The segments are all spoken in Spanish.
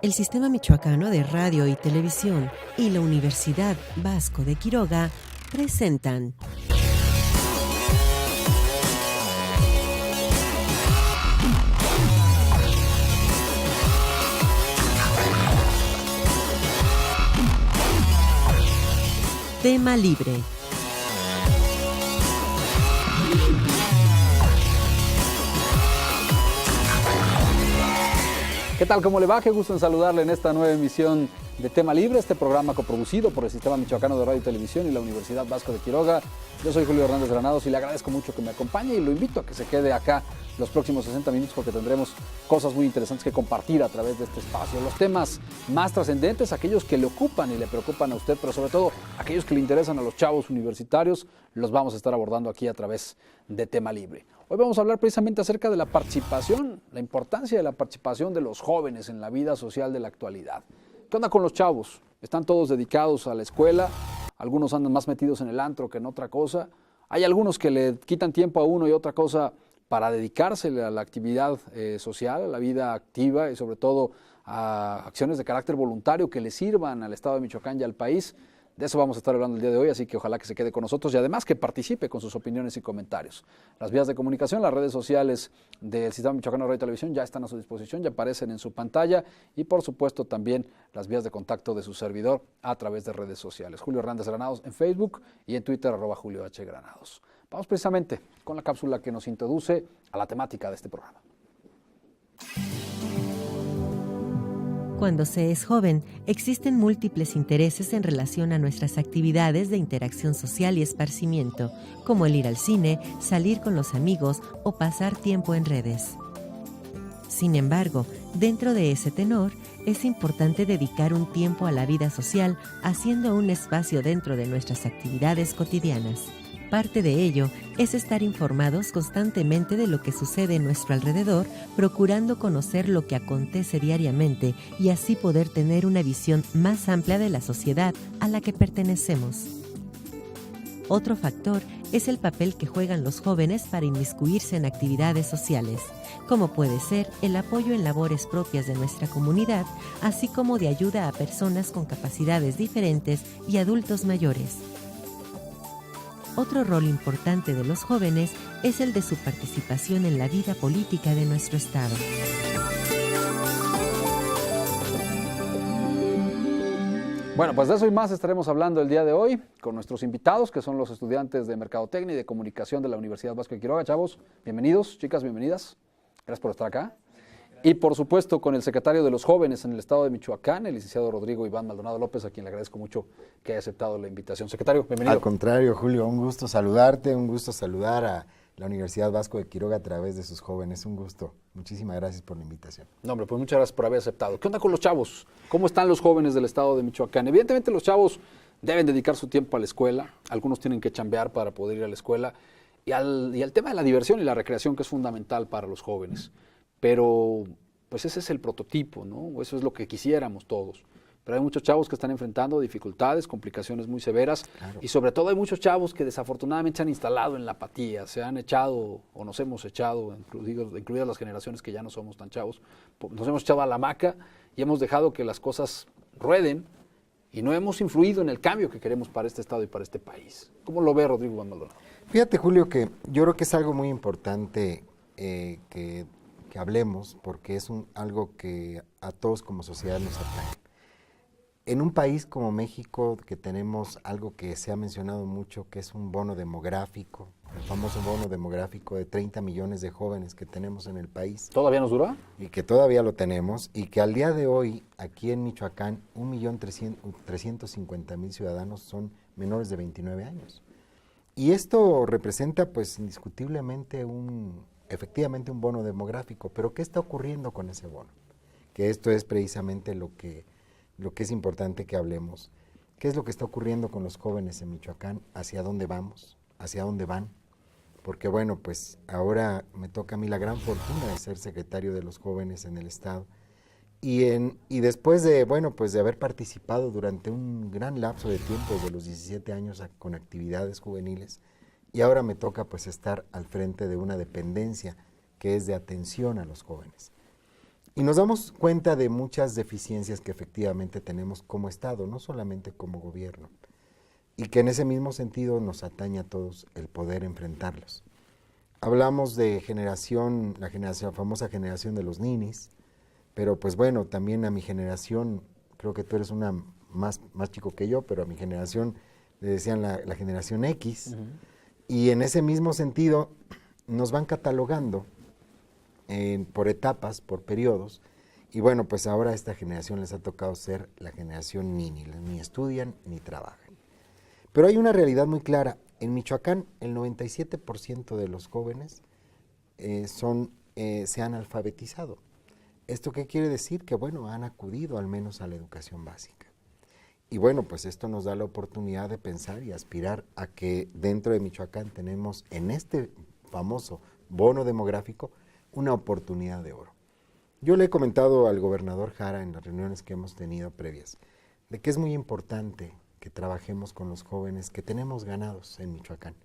El Sistema Michoacano de Radio y Televisión y la Universidad Vasco de Quiroga presentan Tema Libre. ¿Qué tal? ¿Cómo le va? Qué gusto en saludarle en esta nueva emisión de Tema Libre, este programa coproducido por el Sistema Michoacano de Radio y Televisión y la Universidad Vasco de Quiroga. Yo soy Julio Hernández Granados y le agradezco mucho que me acompañe y lo invito a que se quede acá los próximos 60 minutos porque tendremos cosas muy interesantes que compartir a través de este espacio. Los temas más trascendentes, aquellos que le ocupan y le preocupan a usted, pero sobre todo aquellos que le interesan a los chavos universitarios, los vamos a estar abordando aquí a través de Tema Libre. Hoy vamos a hablar precisamente acerca de la participación, la importancia de la participación de los jóvenes en la vida social de la actualidad. ¿Qué onda con los chavos? ¿Están todos dedicados a la escuela? Algunos andan más metidos en el antro que en otra cosa. Hay algunos que le quitan tiempo a uno y otra cosa para dedicarse a la actividad social, a la vida activa y sobre todo a acciones de carácter voluntario que le sirvan al Estado de Michoacán y al país. De eso vamos a estar hablando el día de hoy, así que ojalá que se quede con nosotros y además que participe con sus opiniones y comentarios. Las vías de comunicación, las redes sociales del Sistema Michoacano de Radio y Televisión ya están a su disposición, ya aparecen en su pantalla y por supuesto también las vías de contacto de su servidor a través de redes sociales. Julio Hernández Granados en Facebook y en Twitter @JulioH Granados. Vamos precisamente con la cápsula que nos introduce a la temática de este programa. Cuando se es joven, existen múltiples intereses en relación a nuestras actividades de interacción social y esparcimiento, como el ir al cine, salir con los amigos o pasar tiempo en redes. Sin embargo, dentro de ese tenor, es importante dedicar un tiempo a la vida social, haciendo un espacio dentro de nuestras actividades cotidianas. Parte de ello es estar informados constantemente de lo que sucede en nuestro alrededor, procurando conocer lo que acontece diariamente y así poder tener una visión más amplia de la sociedad a la que pertenecemos. Otro factor es el papel que juegan los jóvenes para inmiscuirse en actividades sociales, como puede ser el apoyo en labores propias de nuestra comunidad, así como de ayuda a personas con capacidades diferentes y adultos mayores. Otro rol importante de los jóvenes es el de su participación en la vida política de nuestro estado. Bueno, pues de eso y más estaremos hablando el día de hoy con nuestros invitados, que son los estudiantes de Mercadotecnia y de Comunicación de la Universidad Vasco de Quiroga. Chavos, bienvenidos, chicas, bienvenidas. Gracias por estar acá. Y por supuesto con el secretario de los jóvenes en el estado de Michoacán, el licenciado Rodrigo Iván Maldonado López, a quien le agradezco mucho que haya aceptado la invitación. Secretario, bienvenido. Al contrario, Julio, un gusto saludarte, un gusto saludar a la Universidad Vasco de Quiroga a través de sus jóvenes, un gusto. Muchísimas gracias por la invitación. No, hombre, pues muchas gracias por haber aceptado. ¿Qué onda con los chavos? ¿Cómo están los jóvenes del estado de Michoacán? Evidentemente los chavos deben dedicar su tiempo a la escuela, algunos tienen que chambear para poder ir a la escuela, y al tema de la diversión y la recreación, que es fundamental para los jóvenes. Pero pues ese es el prototipo, ¿no? O eso es lo que quisiéramos todos. Pero hay muchos chavos que están enfrentando dificultades, complicaciones muy severas, claro. Y sobre todo hay muchos chavos que desafortunadamente se han instalado en la apatía, se han echado o nos hemos echado, incluidas las generaciones que ya no somos tan chavos, nos hemos echado a la hamaca y hemos dejado que las cosas rueden y no hemos influido en el cambio que queremos para este estado y para este país. ¿Cómo lo ve Rodrigo Maldonado? Fíjate, Julio, que yo creo que es algo muy importante que hablemos, porque es algo que a todos como sociedad nos atañe. En un país como México, que tenemos algo que se ha mencionado mucho, que es un bono demográfico, el famoso bono demográfico de 30 millones de jóvenes que tenemos en el país. ¿Todavía nos dura? Y que todavía lo tenemos, y que al día de hoy, aquí en Michoacán, 1.350.000 ciudadanos son menores de 29 años. Y esto representa, pues, indiscutiblemente efectivamente un bono demográfico, pero ¿qué está ocurriendo con ese bono? Que esto es precisamente lo que es importante que hablemos. ¿Qué es lo que está ocurriendo con los jóvenes en Michoacán? ¿Hacia dónde vamos? ¿Hacia dónde van? Porque bueno, pues ahora me toca a mí la gran fortuna de ser secretario de los jóvenes en el estado y después de, bueno, pues de haber participado durante un gran lapso de tiempo, de los 17 años con actividades juveniles, y ahora me toca pues estar al frente de una dependencia que es de atención a los jóvenes. Y nos damos cuenta de muchas deficiencias que efectivamente tenemos como Estado, no solamente como gobierno, y que en ese mismo sentido nos atañe a todos el poder enfrentarlos. Hablamos de la famosa generación de los ninis, pero pues bueno, también a mi generación, creo que tú eres una más chico que yo, pero a mi generación le decían la generación X, y en ese mismo sentido nos van catalogando por etapas, por periodos, y bueno, pues ahora a esta generación les ha tocado ser la generación Nini, ni estudian ni trabajan. Pero hay una realidad muy clara. En Michoacán, el 97% de los jóvenes se han alfabetizado. ¿Esto qué quiere decir? Que, bueno, han acudido al menos a la educación básica. Y bueno, pues esto nos da la oportunidad de pensar y aspirar a que dentro de Michoacán tenemos en este famoso bono demográfico una oportunidad de oro. Yo le he comentado al gobernador Jara en las reuniones que hemos tenido previas, de que es muy importante que trabajemos con los jóvenes que tenemos ganados en Michoacán,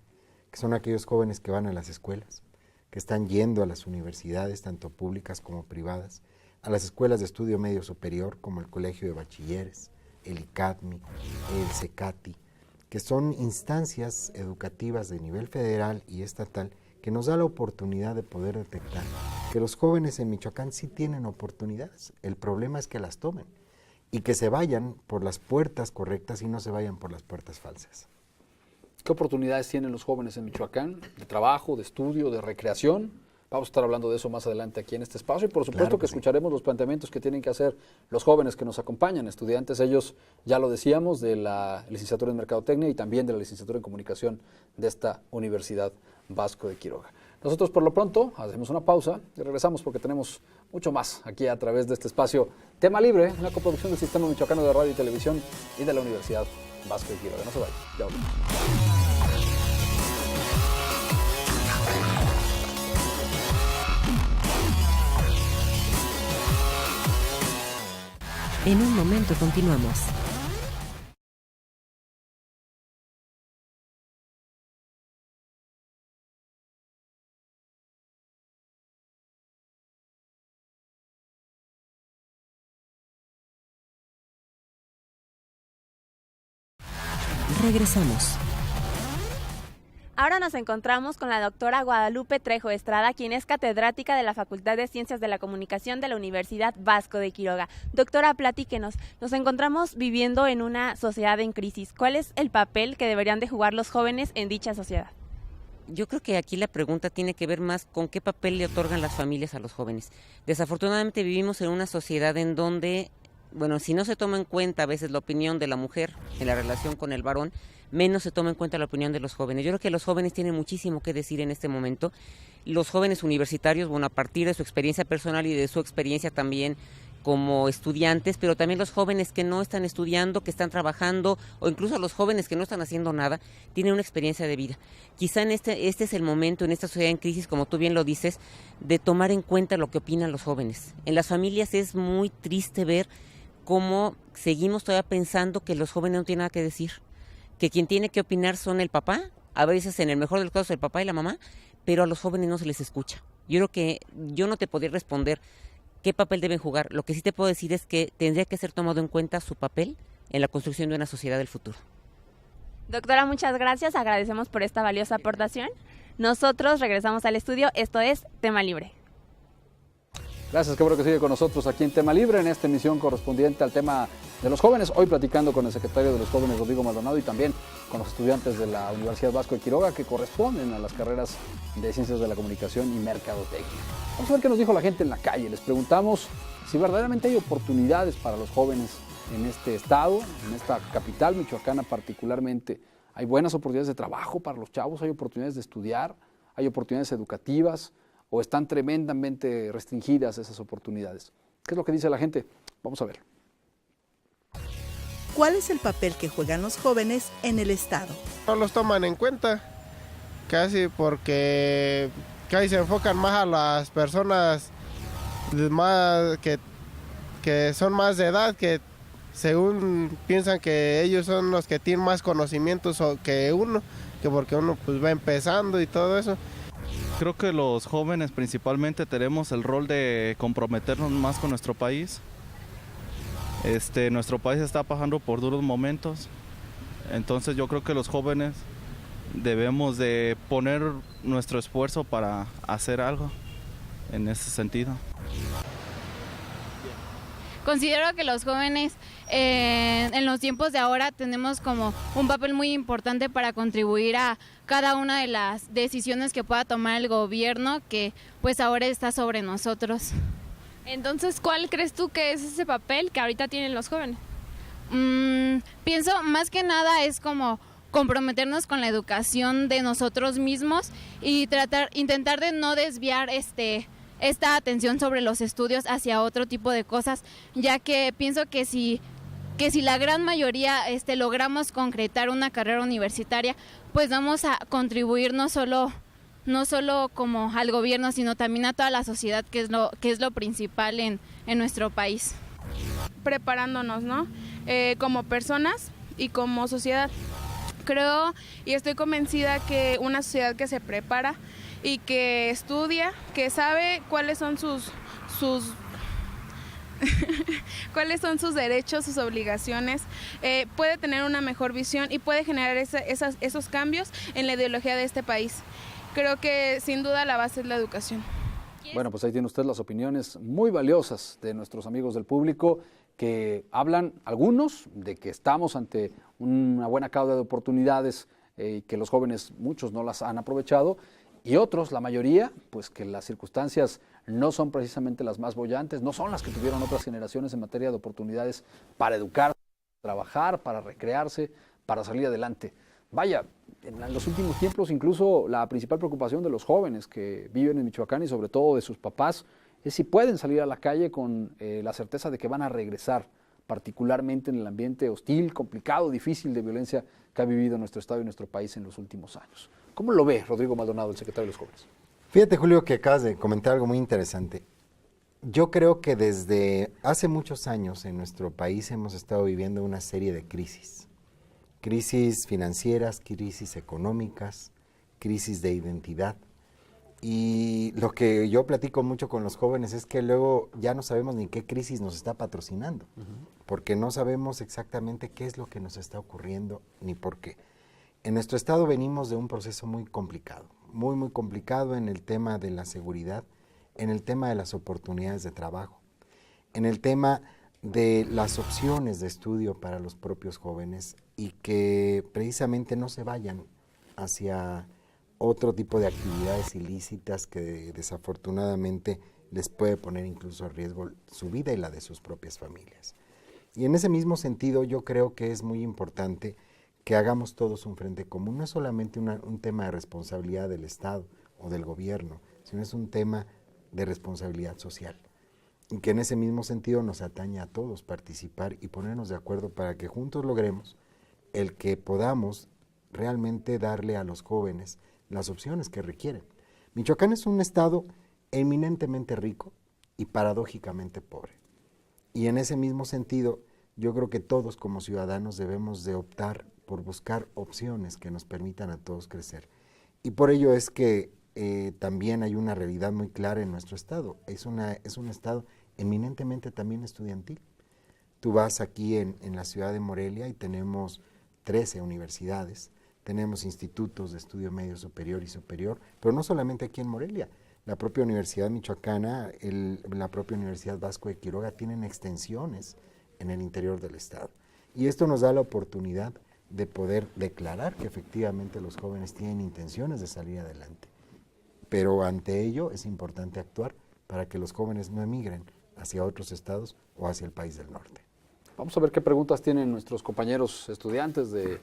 que son aquellos jóvenes que van a las escuelas, que están yendo a las universidades, tanto públicas como privadas, a las escuelas de estudio medio superior, como el Colegio de Bachilleres, el ICADMI, el CECATI, que son instancias educativas de nivel federal y estatal que nos da la oportunidad de poder detectar que los jóvenes en Michoacán sí tienen oportunidades. El problema es que las tomen y que se vayan por las puertas correctas y no se vayan por las puertas falsas. ¿Qué oportunidades tienen los jóvenes en Michoacán? ¿De trabajo, de estudio, de recreación? Vamos a estar hablando de eso más adelante aquí en este espacio y por supuesto Claro que sí. escucharemos los planteamientos que tienen que hacer los jóvenes que nos acompañan, estudiantes, ellos ya lo decíamos, de la licenciatura en Mercadotecnia y también de la licenciatura en Comunicación de esta Universidad Vasco de Quiroga. Nosotros por lo pronto hacemos una pausa y regresamos porque tenemos mucho más aquí a través de este espacio Tema Libre, una coproducción del Sistema Michoacano de Radio y Televisión y de la Universidad Vasco de Quiroga. No se vayan, ya volvemos. En un momento continuamos. Regresamos. Ahora nos encontramos con la doctora Guadalupe Trejo Estrada, quien es catedrática de la Facultad de Ciencias de la Comunicación de la Universidad Vasco de Quiroga. Doctora, platíquenos, nos encontramos viviendo en una sociedad en crisis. ¿Cuál es el papel que deberían de jugar los jóvenes en dicha sociedad? Yo creo que aquí la pregunta tiene que ver más con qué papel le otorgan las familias a los jóvenes. Desafortunadamente vivimos en una sociedad en donde, bueno, si no se toma en cuenta a veces la opinión de la mujer en la relación con el varón, menos se toma en cuenta la opinión de los jóvenes. Yo creo que los jóvenes tienen muchísimo que decir en este momento. Los jóvenes universitarios, bueno, a partir de su experiencia personal y de su experiencia también como estudiantes, pero también los jóvenes que no están estudiando, que están trabajando, o incluso los jóvenes que no están haciendo nada, tienen una experiencia de vida. Quizá en este es el momento, en esta sociedad en crisis, como tú bien lo dices, de tomar en cuenta lo que opinan los jóvenes. En las familias es muy triste ver cómo seguimos todavía pensando que los jóvenes no tienen nada que decir, que quien tiene que opinar son el papá, a veces en el mejor de los casos el papá y la mamá, pero a los jóvenes no se les escucha. Yo creo que yo no te podría responder qué papel deben jugar. Lo que sí te puedo decir es que tendría que ser tomado en cuenta su papel en la construcción de una sociedad del futuro. Doctora, muchas gracias, agradecemos por esta valiosa aportación. Nosotros regresamos al estudio, esto es Tema Libre. Gracias, qué bueno que sigue con nosotros aquí en Tema Libre, en esta emisión correspondiente al tema de los jóvenes. Hoy platicando con el secretario de los Jóvenes, Rodrigo Maldonado, y también con los estudiantes de la Universidad Vasco de Quiroga que corresponden a las carreras de Ciencias de la Comunicación y Mercadotecnia. Vamos a ver qué nos dijo la gente en la calle. Les preguntamos si verdaderamente hay oportunidades para los jóvenes en este estado, en esta capital michoacana particularmente. Hay buenas oportunidades de trabajo para los chavos, hay oportunidades de estudiar, hay oportunidades educativas, o están tremendamente restringidas esas oportunidades. ¿Qué es lo que dice la gente? Vamos a ver. ¿Cuál es el papel que juegan los jóvenes en el Estado? No los toman en cuenta, casi porque casi se enfocan más a las personas más que son más de edad, que según piensan que ellos son los que tienen más conocimientos que uno, que porque uno pues va empezando y todo eso. Creo que los jóvenes principalmente tenemos el rol de comprometernos más con nuestro país. Nuestro país está pasando por duros momentos, entonces yo creo que los jóvenes debemos de poner nuestro esfuerzo para hacer algo en ese sentido. Considero que los jóvenes en los tiempos de ahora tenemos como un papel muy importante para contribuir a cada una de las decisiones que pueda tomar el gobierno, que pues ahora está sobre nosotros. Entonces, ¿cuál crees tú que es ese papel que ahorita tienen los jóvenes? Pienso más que nada es como comprometernos con la educación de nosotros mismos y intentar de no desviar esta atención sobre los estudios hacia otro tipo de cosas, ya que pienso que si la gran mayoría logramos concretar una carrera universitaria, pues vamos a contribuir no solo como al gobierno, sino también a toda la sociedad, que es lo principal en nuestro país. Preparándonos, ¿no? Como personas y como sociedad. Creo y estoy convencida que una sociedad que se prepara y que estudia, que sabe cuáles son sus cuáles son sus derechos, sus obligaciones, puede tener una mejor visión y puede generar esos cambios en la ideología de este país. Creo que sin duda la base es la educación. Bueno, pues ahí tiene usted las opiniones muy valiosas de nuestros amigos del público que hablan, algunos, de que estamos ante una buena causa de oportunidades y que los jóvenes, muchos no las han aprovechado, y otros, la mayoría, pues que las circunstancias no son precisamente las más bollantes, no son las que tuvieron otras generaciones en materia de oportunidades para educar, trabajar, para recrearse, para salir adelante. Vaya, en los últimos tiempos incluso la principal preocupación de los jóvenes que viven en Michoacán y sobre todo de sus papás es si pueden salir a la calle con la certeza de que van a regresar, particularmente en el ambiente hostil, complicado, difícil de violencia que ha vivido nuestro estado y nuestro país en los últimos años. ¿Cómo lo ve Rodrigo Maldonado, el secretario de los Jóvenes? Fíjate, Julio, que acabas de comentar algo muy interesante. Yo creo que desde hace muchos años en nuestro país hemos estado viviendo una serie de crisis. Crisis financieras, crisis económicas, crisis de identidad. Y lo que yo platico mucho con los jóvenes es que luego ya no sabemos ni qué crisis nos está patrocinando, porque no sabemos exactamente qué es lo que nos está ocurriendo ni por qué. En nuestro estado venimos de un proceso muy complicado, muy complicado en el tema de la seguridad, en el tema de las oportunidades de trabajo, en el tema de las opciones de estudio para los propios jóvenes y que precisamente no se vayan hacia otro tipo de actividades ilícitas que desafortunadamente les puede poner incluso a riesgo su vida y la de sus propias familias. Y en ese mismo sentido yo creo que es muy importante que hagamos todos un frente común. No es solamente un tema de responsabilidad del Estado o del gobierno, sino es un tema de responsabilidad social. Y que en ese mismo sentido nos atañe a todos participar y ponernos de acuerdo para que juntos logremos el que podamos realmente darle a los jóvenes las opciones que requieren. Michoacán es un estado eminentemente rico y paradójicamente pobre. Y en ese mismo sentido, yo creo que todos como ciudadanos debemos de optar por buscar opciones que nos permitan a todos crecer. Y por ello es que también hay una realidad muy clara en nuestro estado. Es un estado eminentemente también estudiantil. Tú vas aquí en la ciudad de Morelia y tenemos 13 universidades, tenemos institutos de estudio medio superior y superior, pero no solamente aquí en Morelia. La propia Universidad Michoacana, la propia Universidad Vasco de Quiroga tienen extensiones en el interior del estado. Y esto nos da la oportunidad de poder declarar que efectivamente los jóvenes tienen intenciones de salir adelante. Pero ante ello es importante actuar para que los jóvenes no emigren hacia otros estados o hacia el país del norte. Vamos a ver qué preguntas tienen nuestros compañeros estudiantes de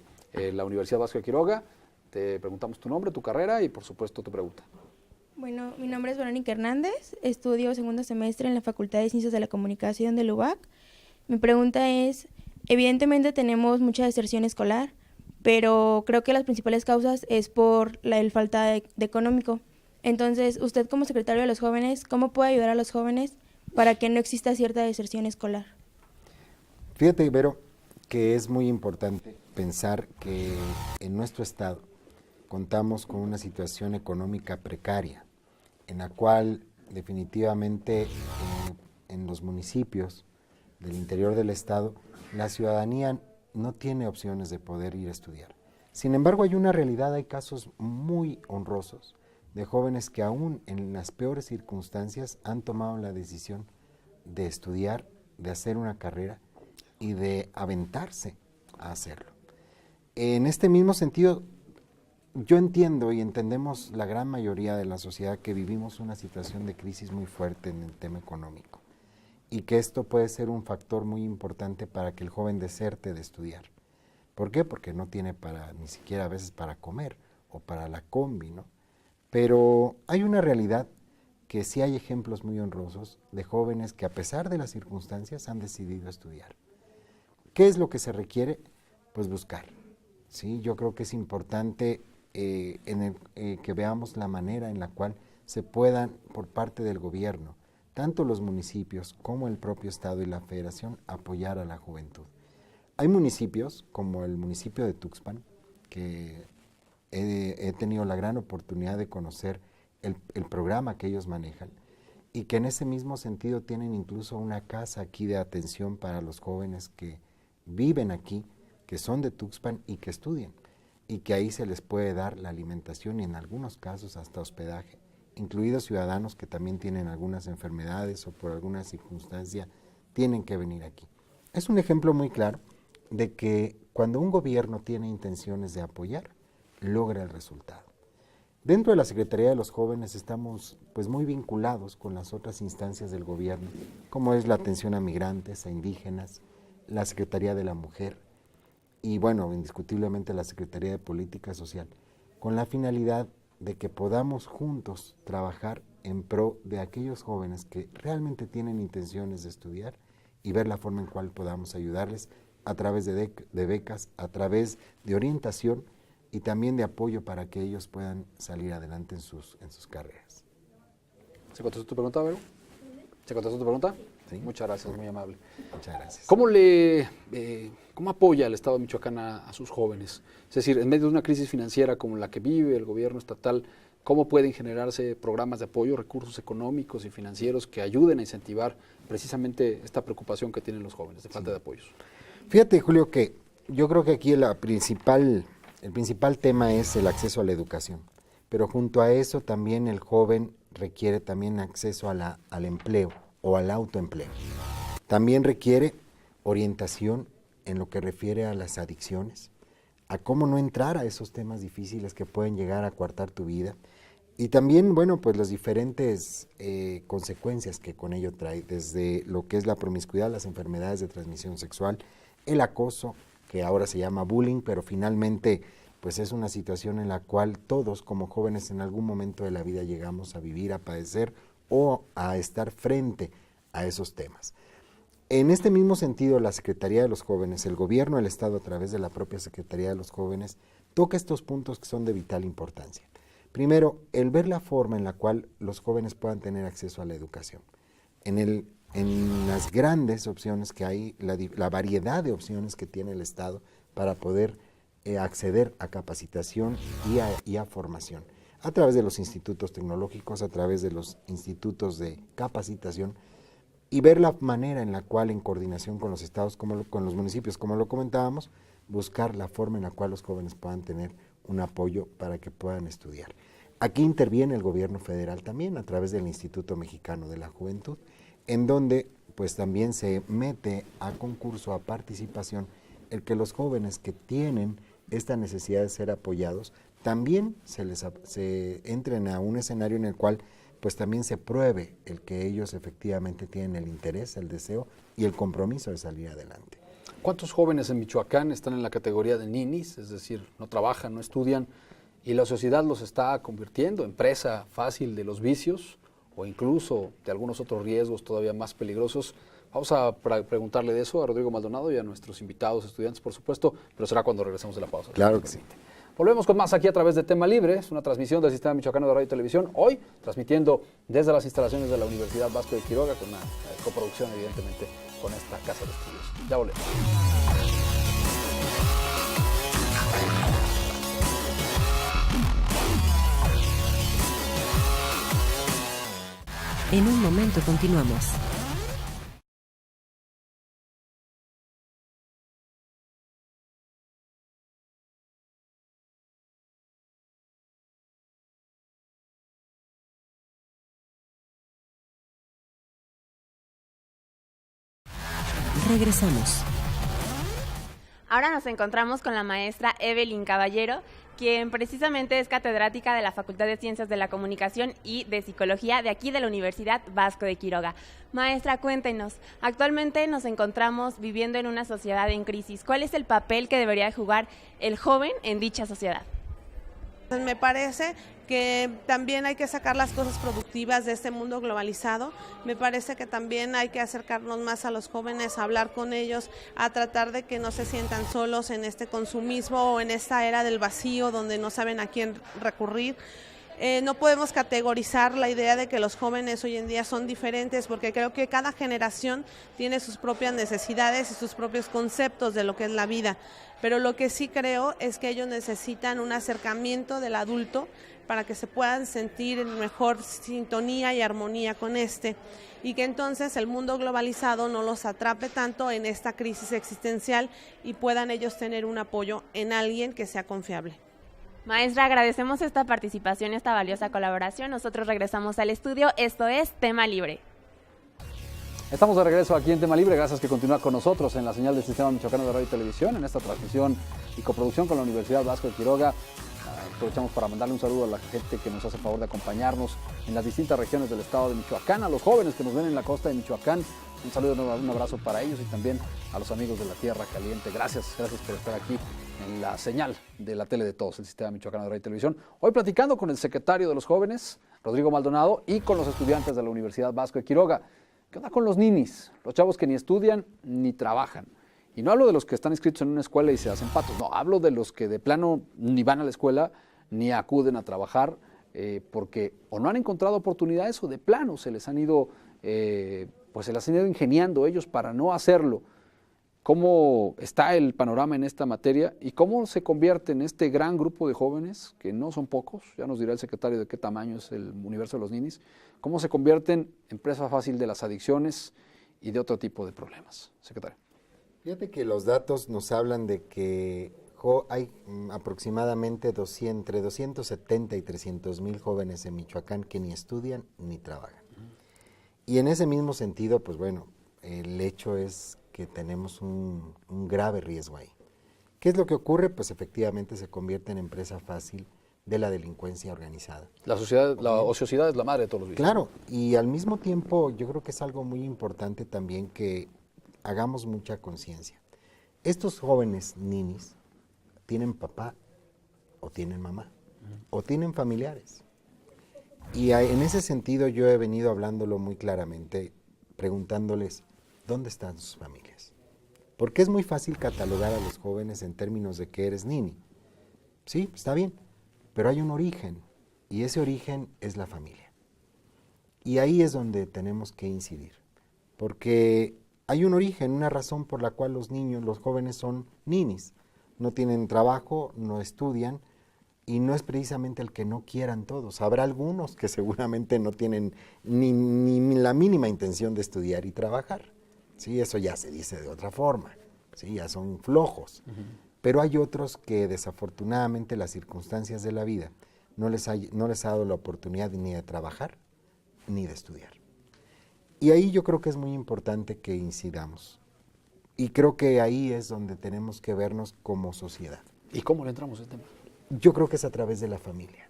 la Universidad Vasco de Quiroga. Te preguntamos tu nombre, tu carrera y por supuesto tu pregunta. Bueno, mi nombre es Verónica Hernández, estudio segundo semestre en la Facultad de Ciencias de la Comunicación de la UBAC. Mi pregunta es, evidentemente tenemos mucha deserción escolar, pero creo que las principales causas es por la falta de económico. Entonces, usted como secretario de los jóvenes, ¿cómo puede ayudar a los jóvenes para que no exista cierta deserción escolar? Fíjate, Vero, que es muy importante pensar que en nuestro estado contamos con una situación económica precaria, en la cual definitivamente en los municipios del interior del estado, la ciudadanía no tiene opciones de poder ir a estudiar. Sin embargo, hay una realidad, hay casos muy honrosos de jóvenes que aún en las peores circunstancias han tomado la decisión de estudiar, de hacer una carrera y de aventarse a hacerlo. En este mismo sentido, yo entiendo y entendemos la gran mayoría de la sociedad que vivimos una situación de crisis muy fuerte en el tema económico y que esto puede ser un factor muy importante para que el joven deserte de estudiar. ¿Por qué? Porque no tiene ni siquiera a veces para comer o para la combi, ¿no? Pero hay una realidad que sí hay ejemplos muy honrosos de jóvenes que a pesar de las circunstancias han decidido estudiar. ¿Qué es lo que se requiere? Pues buscar, ¿sí? Yo creo que es importante que veamos la manera en la cual se puedan, por parte del gobierno, tanto los municipios como el propio Estado y la Federación, apoyar a la juventud. Hay municipios, como el municipio de Tuxpan, que he tenido la gran oportunidad de conocer el programa que ellos manejan, y que en ese mismo sentido tienen incluso una casa aquí de atención para los jóvenes que viven aquí, que son de Tuxpan y que estudian, y que ahí se les puede dar la alimentación y en algunos casos hasta hospedaje, incluidos ciudadanos que también tienen algunas enfermedades o por alguna circunstancia tienen que venir aquí. Es un ejemplo muy claro de que cuando un gobierno tiene intenciones de apoyar, logra el resultado. Dentro de la Secretaría de los Jóvenes estamos pues muy vinculados con las otras instancias del gobierno, como es la atención a migrantes, a indígenas, la Secretaría de la Mujer y bueno, indiscutiblemente la Secretaría de Política Social, con la finalidad de que podamos juntos trabajar en pro de aquellos jóvenes que realmente tienen intenciones de estudiar y ver la forma en cual podamos ayudarles a través de becas, a través de orientación y también de apoyo para que ellos puedan salir adelante en sus carreras. ¿Se contestó tu pregunta, Vero? ¿Se contestó tu pregunta? Sí. Muchas gracias, muy amable. Muchas gracias. ¿Cómo apoya el Estado de Michoacán a sus jóvenes? Es decir, en medio de una crisis financiera como la que vive el gobierno estatal, ¿cómo pueden generarse programas de apoyo, recursos económicos y financieros que ayuden a incentivar precisamente esta preocupación que tienen los jóvenes de falta de apoyos? Fíjate, Julio, que yo creo que aquí el principal tema es el acceso a la educación, pero junto a eso también el joven requiere también acceso al empleo o al autoempleo. También requiere orientación en lo que refiere a las adicciones, a cómo no entrar a esos temas difíciles que pueden llegar a coartar tu vida y también, bueno, pues las diferentes consecuencias que con ello trae, desde lo que es la promiscuidad, las enfermedades de transmisión sexual, el acoso, que ahora se llama bullying, pero finalmente pues es una situación en la cual todos como jóvenes en algún momento de la vida llegamos a vivir, a padecer o a estar frente a esos temas. En este mismo sentido, la Secretaría de los Jóvenes, el gobierno del Estado a través de la propia Secretaría de los Jóvenes, toca estos puntos que son de vital importancia. Primero, el ver la forma en la cual los jóvenes puedan tener acceso a la educación. En las grandes opciones que hay, la variedad de opciones que tiene el Estado para poder acceder a capacitación y a formación, a través de los institutos tecnológicos, a través de los institutos de capacitación, y ver la manera en la cual, en coordinación con los estados, con los municipios, como lo comentábamos, buscar la forma en la cual los jóvenes puedan tener un apoyo para que puedan estudiar. Aquí interviene el gobierno federal también, a través del Instituto Mexicano de la Juventud, en donde pues también se mete a concurso, a participación, el que los jóvenes que tienen esta necesidad de ser apoyados, también se entren a un escenario en el cual pues también se pruebe el que ellos efectivamente tienen el interés, el deseo y el compromiso de salir adelante. ¿Cuántos jóvenes en Michoacán están en la categoría de ninis? Es decir, no trabajan, no estudian, y la sociedad los está convirtiendo en presa fácil de los vicios o incluso de algunos otros riesgos todavía más peligrosos? Vamos a preguntarle de eso a Rodrigo Maldonado y a nuestros invitados, estudiantes, por supuesto, pero será cuando regresemos de la pausa. Claro que sí. Volvemos con más aquí a través de Tema Libre, es una transmisión del Sistema Michoacano de Radio y Televisión, hoy transmitiendo desde las instalaciones de la Universidad Vasco de Quiroga, con una coproducción evidentemente con esta casa de estudios. Ya volvemos. En un momento continuamos. Regresamos. Ahora nos encontramos con la maestra Evelyn Caballero, quien precisamente es catedrática de la Facultad de Ciencias de la Comunicación y de Psicología de aquí de la Universidad Vasco de Quiroga. Maestra, cuéntenos, actualmente nos encontramos viviendo en una sociedad en crisis. ¿Cuál es el papel que debería jugar el joven en dicha sociedad? Me parece que también hay que sacar las cosas productivas de este mundo globalizado. Me parece que también hay que acercarnos más a los jóvenes, a hablar con ellos, a tratar de que no se sientan solos en este consumismo o en esta era del vacío donde no saben a quién recurrir. No podemos categorizar la idea de que los jóvenes hoy en día son diferentes, porque creo que cada generación tiene sus propias necesidades y sus propios conceptos de lo que es la vida. Pero lo que sí creo es que ellos necesitan un acercamiento del adulto para que se puedan sentir en mejor sintonía y armonía con y que entonces el mundo globalizado no los atrape tanto en esta crisis existencial y puedan ellos tener un apoyo en alguien que sea confiable. Maestra, agradecemos esta participación, esta valiosa colaboración. Nosotros regresamos al estudio. Esto es Tema Libre. Estamos de regreso aquí en Tema Libre. Gracias que continúa con nosotros en la señal del Sistema Michoacano de Radio y Televisión, en esta transmisión y coproducción con la Universidad Vasco de Quiroga. Aprovechamos para mandarle un saludo a la gente que nos hace favor de acompañarnos en las distintas regiones del estado de Michoacán, a los jóvenes que nos ven en la costa de Michoacán. Un saludo, un abrazo para ellos y también a los amigos de la Tierra Caliente. Gracias por estar aquí en la señal de la tele de todos, el Sistema Michoacano de Radio y Televisión. Hoy platicando con el secretario de los jóvenes, Rodrigo Maldonado, y con los estudiantes de la Universidad Vasco de Quiroga. ¿Qué onda con los ninis? Los chavos que ni estudian ni trabajan. Y no hablo de los que están inscritos en una escuela y se hacen patos, no, hablo de los que de plano ni van a la escuela ni acuden a trabajar porque o no han encontrado oportunidades o de plano se les han ido, pues se las han ido ingeniando ellos para no hacerlo. ¿Cómo está el panorama en esta materia y cómo se convierte en este gran grupo de jóvenes, que no son pocos, ya nos dirá el secretario de qué tamaño es el universo de los ninis, cómo se convierten en presa fácil de las adicciones y de otro tipo de problemas? Secretario. Fíjate que los datos nos hablan de que hay aproximadamente entre 270 y 300 mil jóvenes en Michoacán que ni estudian ni trabajan. Y en ese mismo sentido, pues bueno, el hecho es que tenemos un grave riesgo ahí. ¿Qué es lo que ocurre? Pues efectivamente se convierten en presa fácil de la delincuencia organizada. La ociosidad es la madre de todos los vicios. Claro, y al mismo tiempo yo creo que es algo muy importante también que hagamos mucha conciencia. Estos jóvenes ninis tienen papá o tienen mamá o tienen familiares. Y en ese sentido yo he venido hablándolo muy claramente, preguntándoles, ¿dónde están sus familias? Porque es muy fácil catalogar a los jóvenes en términos de que eres nini. Sí, está bien, pero hay un origen, y ese origen es la familia. Y ahí es donde tenemos que incidir, porque hay un origen, una razón por la cual los niños, los jóvenes son ninis. No tienen trabajo, no estudian, y no es precisamente el que no quieran todos. Habrá algunos que seguramente no tienen ni la mínima intención de estudiar y trabajar. Sí, eso ya se dice de otra forma, sí, ya son flojos. Pero hay otros que desafortunadamente las circunstancias de la vida no les ha dado la oportunidad ni de trabajar ni de estudiar. Y ahí yo creo que es muy importante que incidamos. Y creo que ahí es donde tenemos que vernos como sociedad. ¿Y cómo le entramos a este tema? Yo creo que es a través de la familia,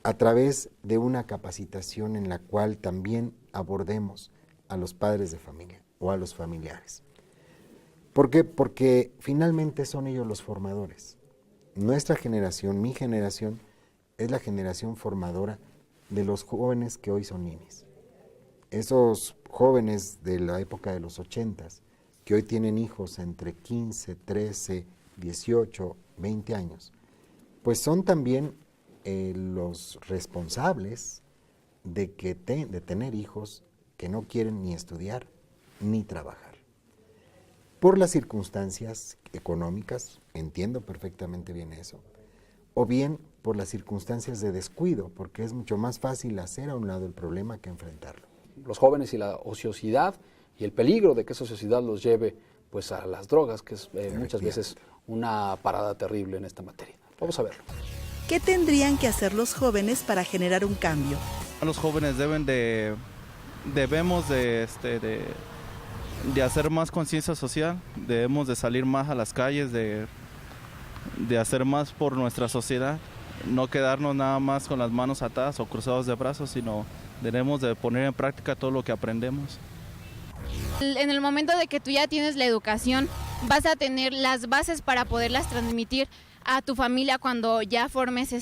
a través de una capacitación en la cual también abordemos a los padres de familia o a los familiares. ¿Por qué? Porque finalmente son ellos los formadores. Nuestra generación, mi generación, es la generación formadora de los jóvenes que hoy son ninis. Esos jóvenes de la época de los 80s, que hoy tienen hijos entre 15, 13, 18, 20 años, pues son también los responsables de tener hijos que no quieren ni estudiar ni trabajar. Por las circunstancias económicas, entiendo perfectamente bien eso, o bien por las circunstancias de descuido, porque es mucho más fácil hacer a un lado el problema que enfrentarlo. los jóvenes y la ociosidad y el peligro de que esa ociosidad los lleve pues a las drogas, que es muchas veces una parada terrible en esta materia. Vamos a verlo. ¿Qué tendrían que hacer los jóvenes para generar un cambio? Los jóvenes debemos de hacer más conciencia social, debemos de salir más a las calles, de hacer más por nuestra sociedad, no quedarnos nada más con las manos atadas o cruzados de brazos, sino debemos de poner en práctica todo lo que aprendemos. En el momento de que tú ya tienes la educación, vas a tener las bases para poderlas transmitir a tu familia cuando ya formes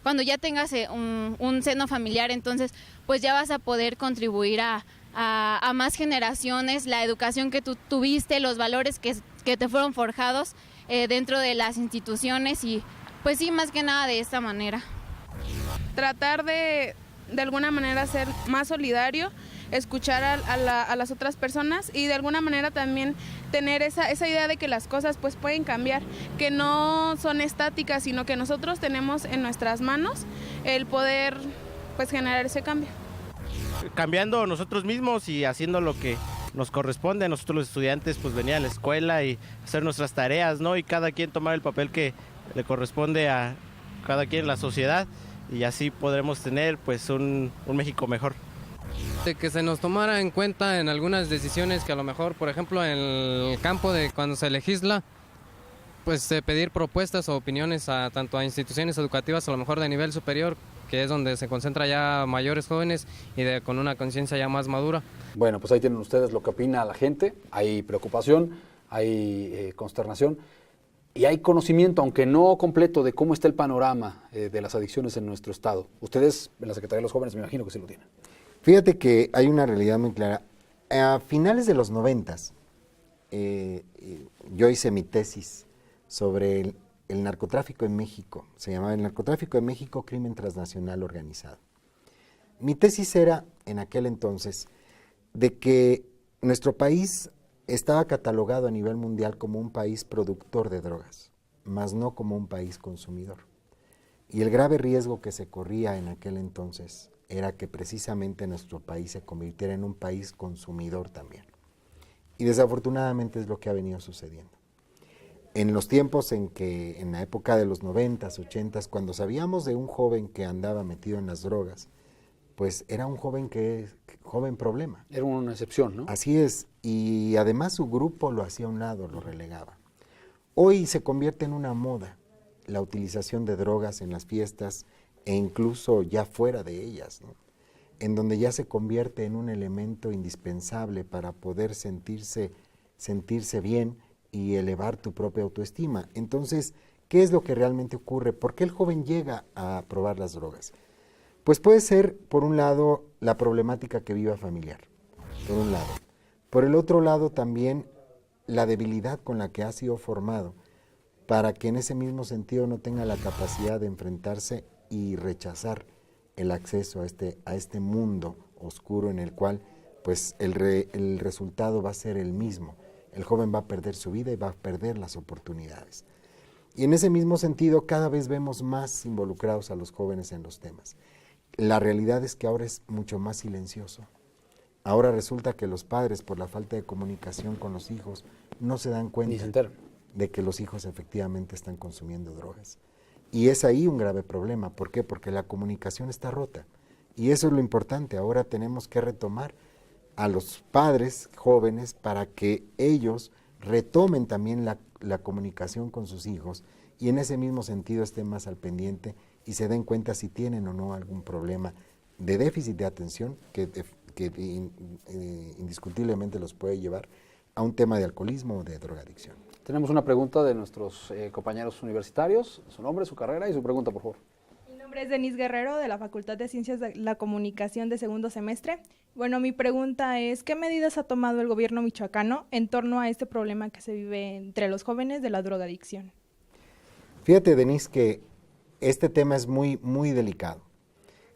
cuando ya tengas un seno familiar. Entonces pues ya vas a poder contribuir a más generaciones, la educación que tú tuviste, los valores que te fueron forjados dentro de las instituciones, y pues sí, más que nada de esta manera. Tratar de alguna manera ser más solidario, escuchar a las otras personas y de alguna manera también tener esa idea de que las cosas pues pueden cambiar, que no son estáticas, sino que nosotros tenemos en nuestras manos el poder pues generar ese cambio. Cambiando nosotros mismos y haciendo lo que nos corresponde. Nosotros los estudiantes pues venir a la escuela y hacer nuestras tareas, ¿no? Y cada quien tomar el papel que le corresponde a cada quien en la sociedad, y así podremos tener pues un México mejor. De que se nos tomara en cuenta en algunas decisiones que a lo mejor, por ejemplo, en el campo de cuando se legisla, pues pedir propuestas o opiniones tanto a instituciones educativas, a lo mejor de nivel superior, que es donde se concentra ya mayores jóvenes y con una conciencia ya más madura. Bueno, pues ahí tienen ustedes lo que opina la gente. Hay preocupación, hay consternación y hay conocimiento, aunque no completo, de cómo está el panorama de las adicciones en nuestro estado. Ustedes en la Secretaría de los Jóvenes me imagino que sí lo tienen. Fíjate que hay una realidad muy clara. A finales de los 90s, yo hice mi tesis sobre el narcotráfico en México. Se llamaba El narcotráfico en México, crimen transnacional organizado. Mi tesis era, en aquel entonces, de que nuestro país estaba catalogado a nivel mundial como un país productor de drogas, más no como un país consumidor. Y el grave riesgo que se corría en aquel entonces era que precisamente nuestro país se convirtiera en un país consumidor también. Y desafortunadamente es lo que ha venido sucediendo. En los tiempos en la época de los 90s, 80s, cuando sabíamos de un joven que andaba metido en las drogas, pues era un joven joven problema. Era una excepción, ¿no? Así es, y además su grupo lo hacía a un lado, lo relegaba. Hoy se convierte en una moda la utilización de drogas en las fiestas e incluso ya fuera de ellas, ¿no? En donde ya se convierte en un elemento indispensable para poder sentirse bien y elevar tu propia autoestima. Entonces, ¿qué es lo que realmente ocurre? ¿Por qué el joven llega a probar las drogas? Pues puede ser, por un lado, la problemática que viva familiar, por un lado. Por el otro lado, también la debilidad con la que ha sido formado, para que en ese mismo sentido no tenga la capacidad de enfrentarse y rechazar el acceso a este mundo oscuro en el cual pues el resultado va a ser el mismo. El joven va a perder su vida y va a perder las oportunidades. Y en ese mismo sentido cada vez vemos más involucrados a los jóvenes en los temas. La realidad es que ahora es mucho más silencioso. Ahora resulta que los padres, por la falta de comunicación con los hijos, no se dan cuenta de que los hijos efectivamente están consumiendo drogas. Y es ahí un grave problema. ¿Por qué? Porque la comunicación está rota. Y eso es lo importante. Ahora tenemos que retomar a los padres jóvenes para que ellos retomen también la comunicación con sus hijos y en ese mismo sentido estén más al pendiente y se den cuenta si tienen o no algún problema de déficit de atención que indiscutiblemente los puede llevar a un tema de alcoholismo o de drogadicción. Tenemos una pregunta de nuestros compañeros universitarios, su nombre, su carrera y su pregunta, por favor. Mi nombre es Denise Guerrero, de la Facultad de Ciencias de la Comunicación de segundo semestre. Bueno, mi pregunta es, ¿qué medidas ha tomado el gobierno michoacano en torno a este problema que se vive entre los jóvenes de la drogadicción? Fíjate, Denise, que este tema es muy, muy delicado.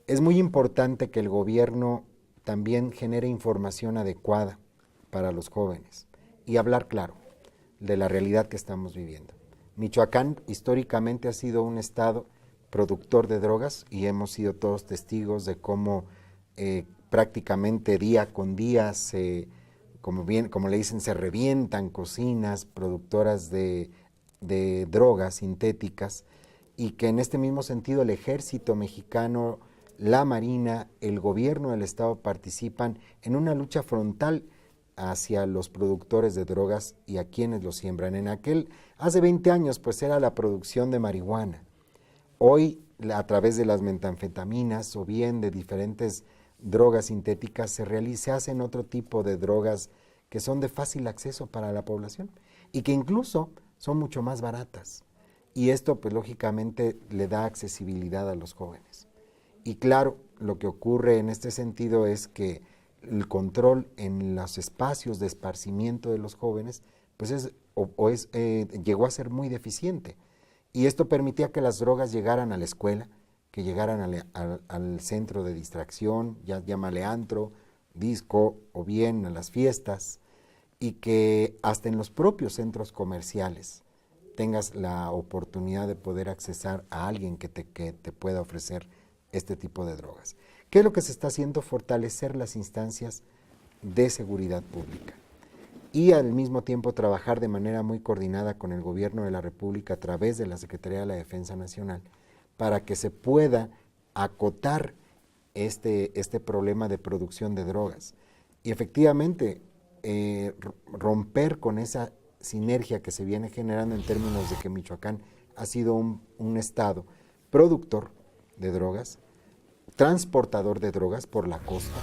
Es muy importante que el gobierno también genere información adecuada para los jóvenes y hablar claro de la realidad que estamos viviendo. Michoacán históricamente ha sido un estado productor de drogas y hemos sido todos testigos de cómo prácticamente día con día como le dicen, se revientan cocinas productoras de drogas sintéticas, y que en este mismo sentido el ejército mexicano, la Marina, el gobierno del estado participan en una lucha frontal hacia los productores de drogas y a quienes los siembran. Hace 20 años pues era la producción de marihuana. Hoy a través de las metanfetaminas o bien de diferentes drogas sintéticas se hacen otro tipo de drogas que son de fácil acceso para la población y que incluso son mucho más baratas. Y esto pues lógicamente le da accesibilidad a los jóvenes. Y claro, lo que ocurre en este sentido es que el control en los espacios de esparcimiento de los jóvenes pues llegó a ser muy deficiente. Y esto permitía que las drogas llegaran a la escuela, que llegaran al centro de distracción, ya llámale antro, disco o bien a las fiestas, y que hasta en los propios centros comerciales tengas la oportunidad de poder accesar a alguien que te pueda ofrecer este tipo de drogas. ¿Qué es lo que se está haciendo? Fortalecer las instancias de seguridad pública y al mismo tiempo trabajar de manera muy coordinada con el gobierno de la República a través de la Secretaría de la Defensa Nacional para que se pueda acotar este problema de producción de drogas y efectivamente romper con esa sinergia que se viene generando en términos de que Michoacán ha sido un estado productor de drogas, transportador de drogas por la costa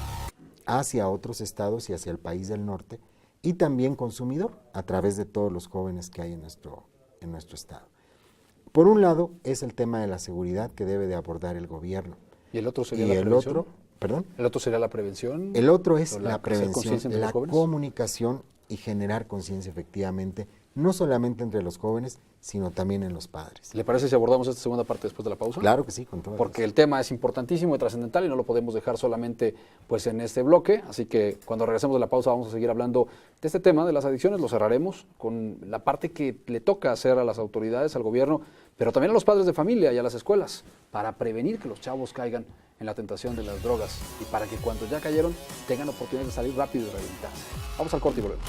hacia otros estados y hacia el país del norte, y también consumidor a través de todos los jóvenes que hay en nuestro estado. Por un lado es el tema de la seguridad que debe de abordar el gobierno. ¿Y el otro sería la prevención? ¿Perdón? ¿El otro sería la prevención? El otro es la prevención, la jóvenes? Comunicación y generar conciencia efectivamente, no solamente entre los jóvenes, sino también en los padres. ¿Le parece si abordamos esta segunda parte después de la pausa? Claro que sí, con todo. Porque el tema es importantísimo y trascendental y no lo podemos dejar solamente pues en este bloque, así que cuando regresemos de la pausa vamos a seguir hablando de este tema de las adicciones, lo cerraremos con la parte que le toca hacer a las autoridades, al gobierno, pero también a los padres de familia y a las escuelas, para prevenir que los chavos caigan en la tentación de las drogas y para que cuando ya cayeron tengan oportunidad de salir rápido y rehabilitarse. Vamos al corte y volvemos.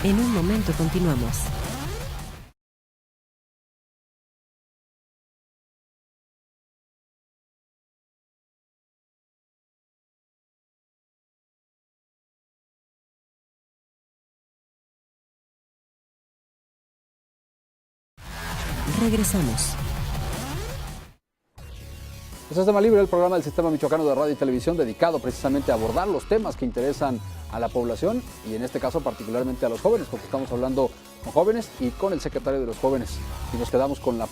En un momento continuamos. Regresamos. Este es Tema Libre, el programa del Sistema Michoacano de Radio y Televisión dedicado precisamente a abordar los temas que interesan a la población y en este caso particularmente a los jóvenes, porque estamos hablando con jóvenes y con el secretario de los jóvenes. Y nos quedamos con la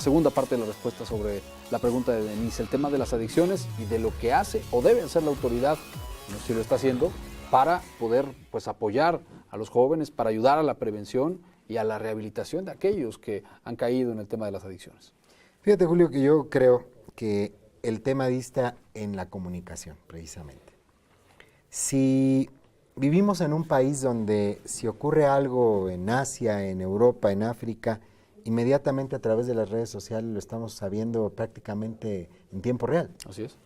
segunda parte de la respuesta sobre la pregunta de Denise, el tema de las adicciones y de lo que hace o debe hacer la autoridad, no sé si lo está haciendo, para poder pues apoyar a los jóvenes, para ayudar a la prevención y a la rehabilitación de aquellos que han caído en el tema de las adicciones. Fíjate, Julio, que yo creo que el tema dista en la comunicación, precisamente. Si vivimos en un país donde si ocurre algo en Asia, en Europa, en África, inmediatamente a través de las redes sociales lo estamos sabiendo prácticamente en tiempo real. Así es.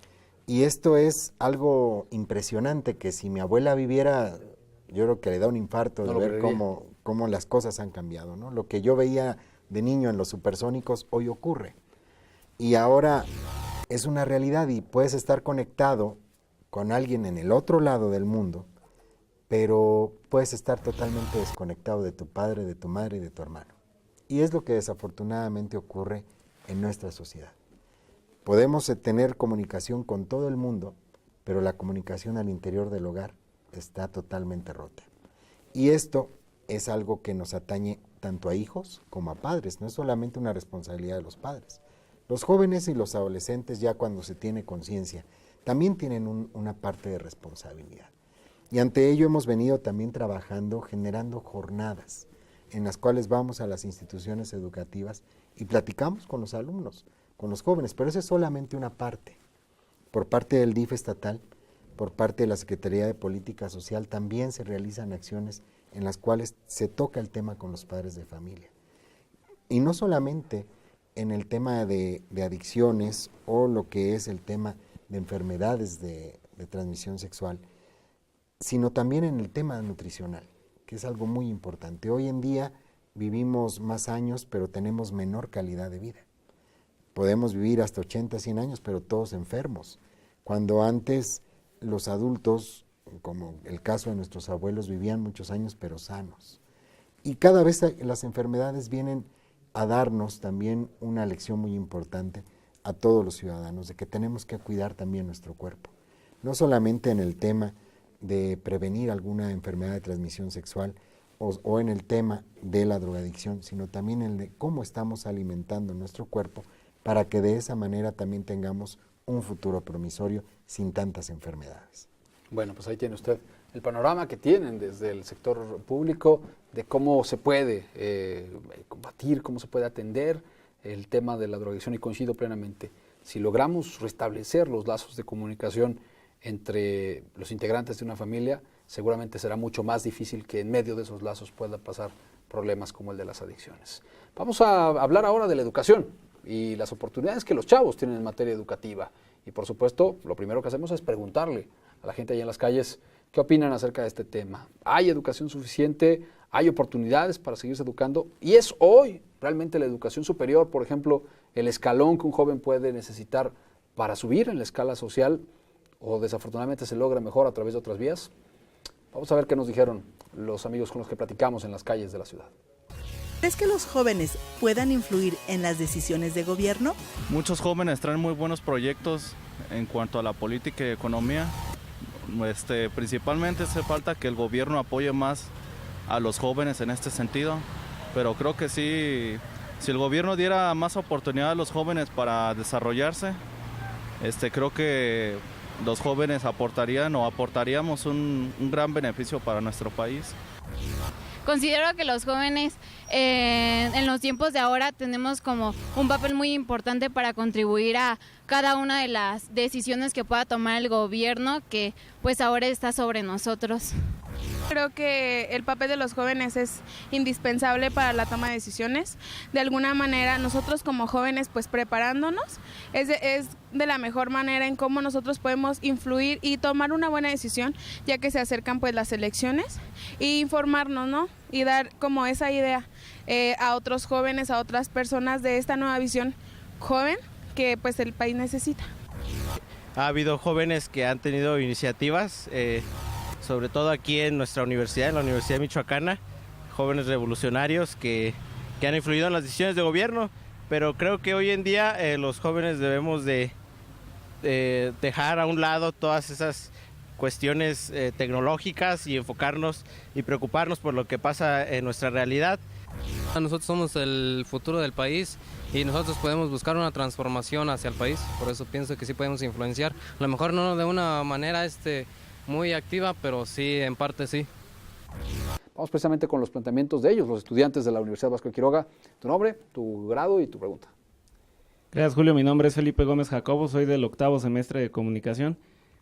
Y esto es algo impresionante que si mi abuela viviera, yo creo que le da un infarto de ver cómo las cosas han cambiado, ¿no? Lo que yo veía de niño en los supersónicos hoy ocurre. Y ahora es una realidad y puedes estar conectado con alguien en el otro lado del mundo, pero puedes estar totalmente desconectado de tu padre, de tu madre y de tu hermano. Y es lo que desafortunadamente ocurre en nuestra sociedad. Podemos tener comunicación con todo el mundo, pero la comunicación al interior del hogar está totalmente rota. Y esto es algo que nos atañe tanto a hijos como a padres, no es solamente una responsabilidad de los padres. Los jóvenes y los adolescentes, ya cuando se tiene conciencia, también tienen una parte de responsabilidad. Y ante ello hemos venido también trabajando, generando jornadas en las cuales vamos a las instituciones educativas y platicamos con los alumnos, con los jóvenes, pero eso es solamente una parte. Por parte del DIF estatal, por parte de la Secretaría de Política Social, también se realizan acciones en las cuales se toca el tema con los padres de familia. Y no solamente en el tema de adicciones o lo que es el tema de enfermedades de transmisión sexual, sino también en el tema nutricional, que es algo muy importante. Hoy en día vivimos más años, pero tenemos menor calidad de vida. Podemos vivir hasta 80, 100 años, pero todos enfermos. Cuando antes los adultos, como el caso de nuestros abuelos, vivían muchos años, pero sanos. Y cada vez las enfermedades vienen a darnos también una lección muy importante a todos los ciudadanos, de que tenemos que cuidar también nuestro cuerpo. No solamente en el tema de prevenir alguna enfermedad de transmisión sexual o en el tema de la drogadicción, sino también en el de cómo estamos alimentando nuestro cuerpo para que de esa manera también tengamos un futuro promisorio sin tantas enfermedades. Bueno, pues ahí tiene usted el panorama que tienen desde el sector público de cómo se puede combatir, cómo se puede atender el tema de la drogadicción, y coincido plenamente. Si logramos restablecer los lazos de comunicación entre los integrantes de una familia, seguramente será mucho más difícil que en medio de esos lazos pueda pasar problemas como el de las adicciones. Vamos a hablar ahora de la educación y las oportunidades que los chavos tienen en materia educativa. Y por supuesto, lo primero que hacemos es preguntarle a la gente allá en las calles qué opinan acerca de este tema. ¿Hay educación suficiente? ¿Hay oportunidades para seguirse educando? ¿Y es hoy realmente la educación superior, por ejemplo, el escalón que un joven puede necesitar para subir en la escala social, o desafortunadamente se logra mejor a través de otras vías? Vamos a ver qué nos dijeron los amigos con los que platicamos en las calles de la ciudad. ¿Crees que los jóvenes puedan influir en las decisiones de gobierno? Muchos jóvenes traen muy buenos proyectos en cuanto a la política y economía. Principalmente hace falta que el gobierno apoye más a los jóvenes en este sentido, pero creo que sí, si el gobierno diera más oportunidad a los jóvenes para desarrollarse, creo que los jóvenes aportaríamos un gran beneficio para nuestro país. Considero que los jóvenes en los tiempos de ahora tenemos como un papel muy importante para contribuir a cada una de las decisiones que pueda tomar el gobierno, que pues ahora está sobre nosotros. Creo que el papel de los jóvenes es indispensable para la toma de decisiones. De alguna manera, nosotros como jóvenes, pues preparándonos, es de la mejor manera en cómo nosotros podemos influir y tomar una buena decisión, ya que se acercan pues las elecciones, y informarnos, ¿no? Y dar como esa idea a otros jóvenes, a otras personas de esta nueva visión joven que pues el país necesita. Ha habido jóvenes que han tenido iniciativas, sobre todo aquí en nuestra universidad, en la Universidad Michoacana, jóvenes revolucionarios que han influido en las decisiones de gobierno, pero creo que hoy en día los jóvenes debemos de dejar a un lado todas esas cuestiones tecnológicas y enfocarnos y preocuparnos por lo que pasa en nuestra realidad. Nosotros somos el futuro del país y nosotros podemos buscar una transformación hacia el país, por eso pienso que sí podemos influenciar, a lo mejor no de una manera muy activa, pero sí, en parte sí. Vamos precisamente con los planteamientos de ellos, los estudiantes de la Universidad Vasco de Quiroga. Tu nombre, tu grado y tu pregunta. Gracias, Julio. Mi nombre es Felipe Gómez Jacobo, soy del 8º semestre de Comunicación.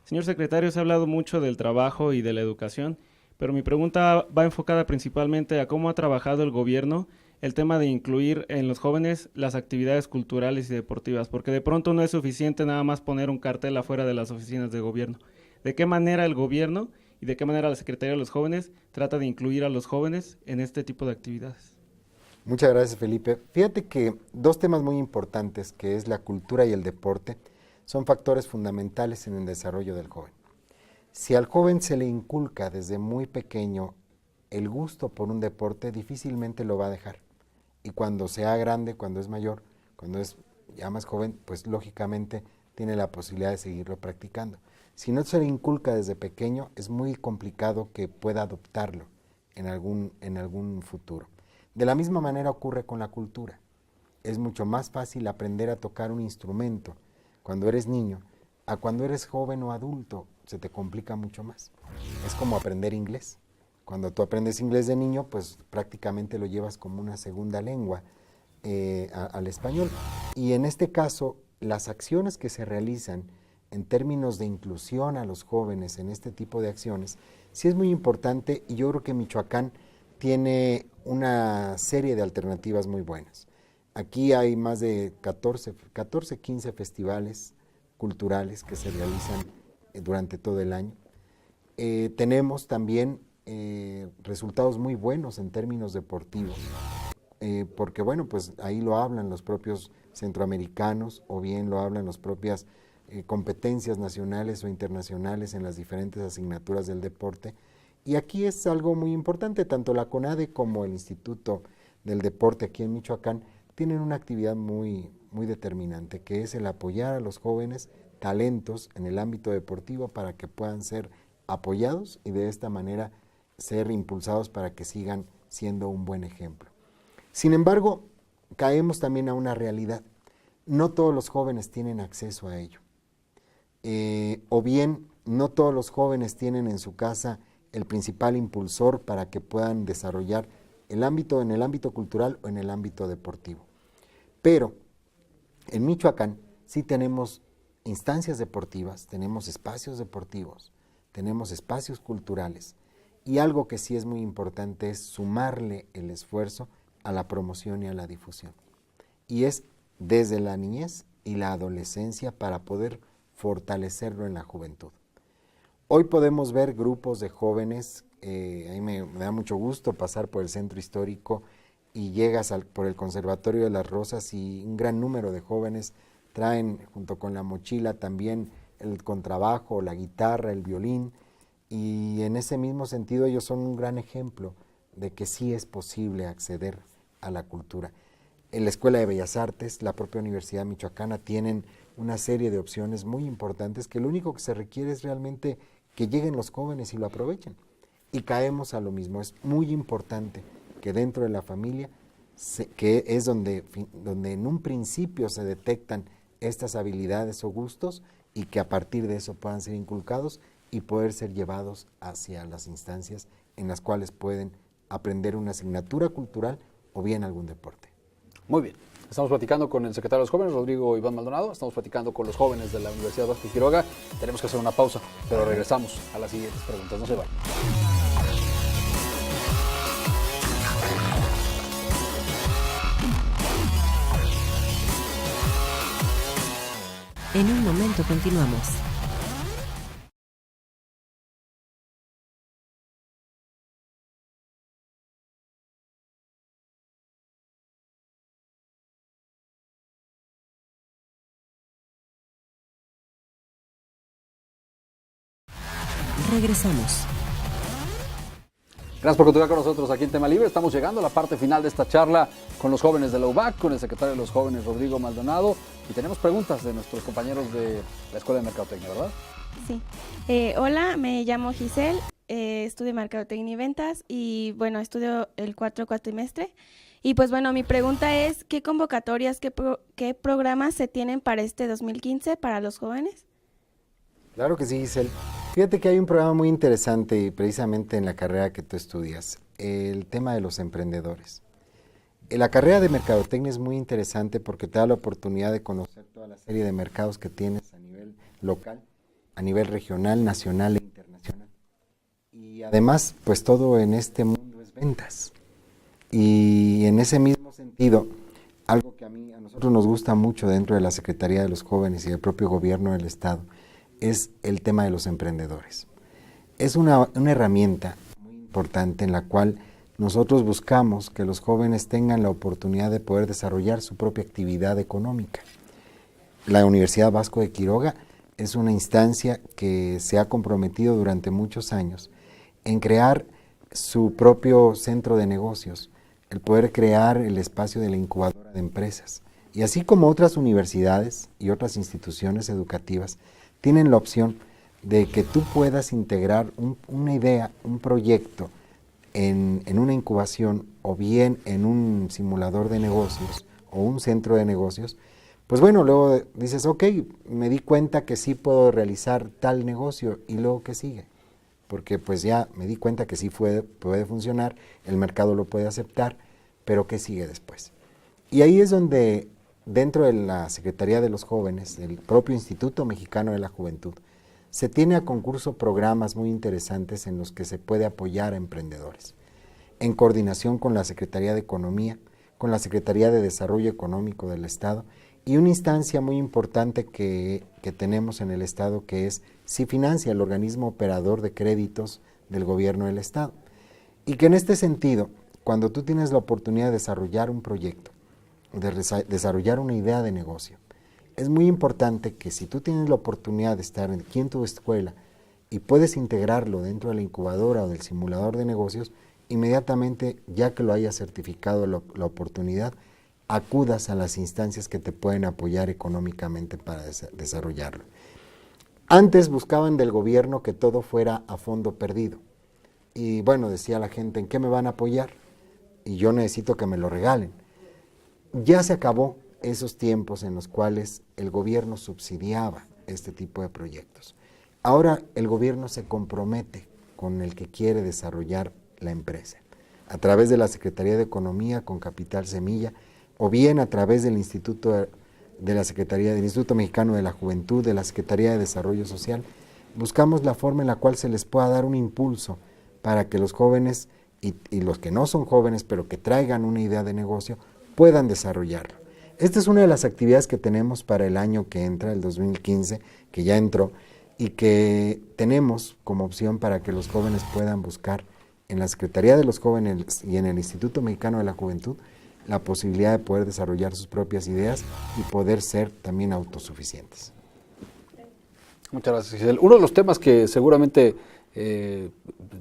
Señor secretario, se ha hablado mucho del trabajo y de la educación, pero mi pregunta va enfocada principalmente a cómo ha trabajado el gobierno el tema de incluir en los jóvenes las actividades culturales y deportivas, porque de pronto no es suficiente nada más poner un cartel afuera de las oficinas de gobierno. ¿De qué manera el gobierno y de qué manera la Secretaría de los Jóvenes trata de incluir a los jóvenes en este tipo de actividades? Muchas gracias, Felipe. Fíjate que dos temas muy importantes, que es la cultura y el deporte, son factores fundamentales en el desarrollo del joven. Si al joven se le inculca desde muy pequeño el gusto por un deporte, difícilmente lo va a dejar. Y cuando sea grande, cuando es mayor, cuando es ya más joven, pues lógicamente tiene la posibilidad de seguirlo practicando. Si no se le inculca desde pequeño, es muy complicado que pueda adoptarlo en algún futuro. De la misma manera ocurre con la cultura. Es mucho más fácil aprender a tocar un instrumento cuando eres niño a cuando eres joven o adulto. Se te complica mucho más. Es como aprender inglés. Cuando tú aprendes inglés de niño, pues prácticamente lo llevas como una segunda lengua al español. Y en este caso, las acciones que se realizan en términos de inclusión a los jóvenes en este tipo de acciones, sí es muy importante, y yo creo que Michoacán tiene una serie de alternativas muy buenas. Aquí hay más de 14, 15 festivales culturales que se realizan durante todo el año. Tenemos también resultados muy buenos en términos deportivos, porque bueno, pues ahí lo hablan los propios centroamericanos, o bien lo hablan las propias competencias nacionales o internacionales en las diferentes asignaturas del deporte. Y aquí es algo muy importante, tanto la CONADE como el Instituto del Deporte aquí en Michoacán tienen una actividad muy determinante, que es el apoyar a los jóvenes talentos en el ámbito deportivo para que puedan ser apoyados y de esta manera ser impulsados para que sigan siendo un buen ejemplo. Sin embargo, caemos también a una realidad. No todos los jóvenes tienen acceso a ello. O bien, no todos los jóvenes tienen en su casa el principal impulsor para que puedan desarrollar en el ámbito cultural o en el ámbito deportivo. Pero en Michoacán sí tenemos instancias deportivas, tenemos espacios deportivos, tenemos espacios culturales, y algo que sí es muy importante es sumarle el esfuerzo a la promoción y a la difusión. Y es desde la niñez y la adolescencia para poder fortalecerlo en la juventud. Hoy podemos ver grupos de jóvenes, a mí me da mucho gusto pasar por el centro histórico y llegas por el Conservatorio de las Rosas y un gran número de jóvenes traen junto con la mochila también el contrabajo, la guitarra, el violín, y en ese mismo sentido ellos son un gran ejemplo de que sí es posible acceder a la cultura. En la Escuela de Bellas Artes, la propia Universidad Michoacana tienen una serie de opciones muy importantes que lo único que se requiere es realmente que lleguen los jóvenes y lo aprovechen. Y caemos a lo mismo, es muy importante que dentro de la familia, que es donde en un principio se detectan estas habilidades o gustos, y que a partir de eso puedan ser inculcados y poder ser llevados hacia las instancias en las cuales pueden aprender una asignatura cultural o bien algún deporte. Muy bien. Estamos platicando con el secretario de los jóvenes, Rodrigo Iván Maldonado. Estamos platicando con los jóvenes de la Universidad Vasco de Quiroga. Tenemos que hacer una pausa, pero regresamos a las siguientes preguntas. No se vayan. En un momento continuamos. Regresamos. Gracias por continuar con nosotros aquí en Tema Libre. Estamos llegando a la parte final de esta charla con los jóvenes de la UBAC, con el secretario de los jóvenes, Rodrigo Maldonado, y tenemos preguntas de nuestros compañeros de la Escuela de Mercadotecnia, ¿verdad? Sí. Hola, me llamo Giselle, estudio Mercadotecnia y Ventas, y bueno, estudio el cuarto cuatrimestre. Y pues bueno, mi pregunta es, ¿qué convocatorias, qué programas se tienen para este 2015 para los jóvenes? Claro que sí, Giselle. Fíjate que hay un programa muy interesante precisamente en la carrera que tú estudias, el tema de los emprendedores. La carrera de Mercadotecnia es muy interesante porque te da la oportunidad de conocer toda la serie de mercados que tienes a nivel local, a nivel regional, nacional e internacional. Y además, pues todo en este mundo es ventas. Y en ese mismo sentido, algo que a nosotros nos gusta mucho dentro de la Secretaría de los Jóvenes y del propio gobierno del Estado, es el tema de los emprendedores. Es una herramienta muy importante en la cual nosotros buscamos que los jóvenes tengan la oportunidad de poder desarrollar su propia actividad económica. La Universidad Vasco de Quiroga es una instancia que se ha comprometido durante muchos años en crear su propio centro de negocios, el poder crear el espacio de la incubadora de empresas. Y así como otras universidades y otras instituciones educativas, tienen la opción de que tú puedas integrar una idea, un proyecto en una incubación o bien en un simulador de negocios o un centro de negocios, pues bueno, luego dices, ok, me di cuenta que sí puedo realizar tal negocio, y luego ¿qué sigue? Porque pues ya me di cuenta que sí puede funcionar, el mercado lo puede aceptar, pero ¿qué sigue después? Y ahí es donde dentro de la Secretaría de los Jóvenes, del propio Instituto Mexicano de la Juventud, se tiene a concurso programas muy interesantes en los que se puede apoyar a emprendedores, en coordinación con la Secretaría de Economía, con la Secretaría de Desarrollo Económico del Estado, y una instancia muy importante que tenemos en el Estado, que es CIFinancia, el organismo operador de créditos del gobierno del Estado. Y que en este sentido, cuando tú tienes la oportunidad de desarrollar un proyecto, de desarrollar una idea de negocio, es muy importante que si tú tienes la oportunidad de estar aquí en tu escuela y puedes integrarlo dentro de la incubadora o del simulador de negocios, inmediatamente, ya que lo hayas certificado la oportunidad, acudas a las instancias que te pueden apoyar económicamente para desarrollarlo. Antes buscaban del gobierno que todo fuera a fondo perdido. Y bueno, decía la gente, ¿en qué me van a apoyar? Y yo necesito que me lo regalen. Ya se acabó esos tiempos en los cuales el gobierno subsidiaba este tipo de proyectos. Ahora el gobierno se compromete con el que quiere desarrollar la empresa, a través de la Secretaría de Economía con Capital Semilla, o bien a través del Instituto de la Secretaría del Instituto Mexicano de la Juventud, de la Secretaría de Desarrollo Social. Buscamos la forma en la cual se les pueda dar un impulso para que los jóvenes y los que no son jóvenes, pero que traigan una idea de negocio, puedan desarrollarlo. Esta es una de las actividades que tenemos para el año que entra, el 2015, que ya entró, y que tenemos como opción para que los jóvenes puedan buscar en la Secretaría de los Jóvenes y en el Instituto Mexicano de la Juventud la posibilidad de poder desarrollar sus propias ideas y poder ser también autosuficientes. Muchas gracias, Giselle. Uno de los temas que seguramente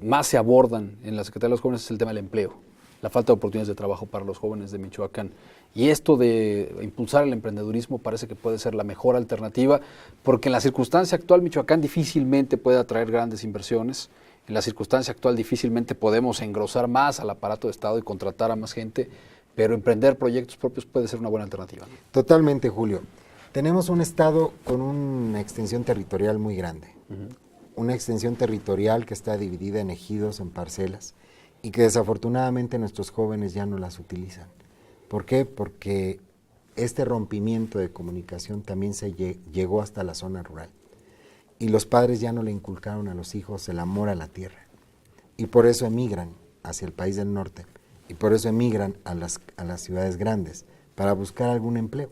más se abordan en la Secretaría de los Jóvenes es el tema del empleo, la falta de oportunidades de trabajo para los jóvenes de Michoacán. Y esto de impulsar el emprendedurismo parece que puede ser la mejor alternativa, porque en la circunstancia actual Michoacán difícilmente puede atraer grandes inversiones. En la circunstancia actual difícilmente podemos engrosar más al aparato de Estado y contratar a más gente, pero emprender proyectos propios puede ser una buena alternativa, ¿no? Totalmente, Julio. Tenemos un Estado con una extensión territorial muy grande, una extensión territorial que está dividida en ejidos, en parcelas, y que desafortunadamente nuestros jóvenes ya no las utilizan. ¿Por qué? Porque este rompimiento de comunicación también se llegó hasta la zona rural. Y los padres ya no le inculcaron a los hijos el amor a la tierra. Y por eso emigran hacia el país del norte. Y por eso emigran a las ciudades grandes, para buscar algún empleo.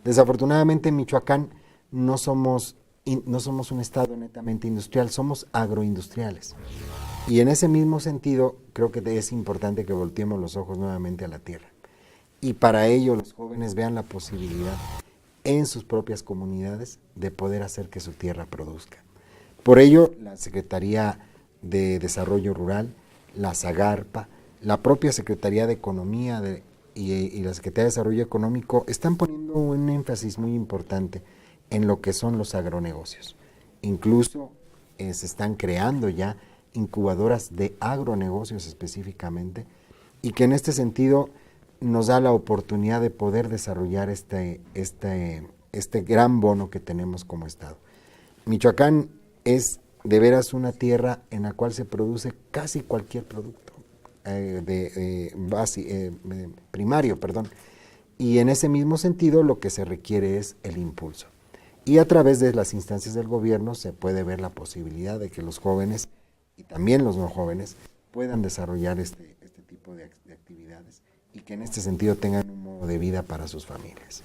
Desafortunadamente en Michoacán no somos un estado netamente industrial, somos agroindustriales. Y en ese mismo sentido, creo que es importante que volteemos los ojos nuevamente a la tierra. Y para ello los jóvenes vean la posibilidad en sus propias comunidades de poder hacer que su tierra produzca. Por ello, la Secretaría de Desarrollo Rural, la SAGARPA, la propia Secretaría de Economía y la Secretaría de Desarrollo Económico están poniendo un énfasis muy importante en lo que son los agronegocios. Incluso se están creando ya incubadoras de agronegocios específicamente, y que en este sentido nos da la oportunidad de poder desarrollar este gran bono que tenemos como Estado. Michoacán es de veras una tierra en la cual se produce casi cualquier producto primario, y en ese mismo sentido lo que se requiere es el impulso. Y a través de las instancias del gobierno se puede ver la posibilidad de que los jóvenes y también los no jóvenes puedan desarrollar este tipo de actividades, y que en este sentido tengan un modo de vida para sus familias.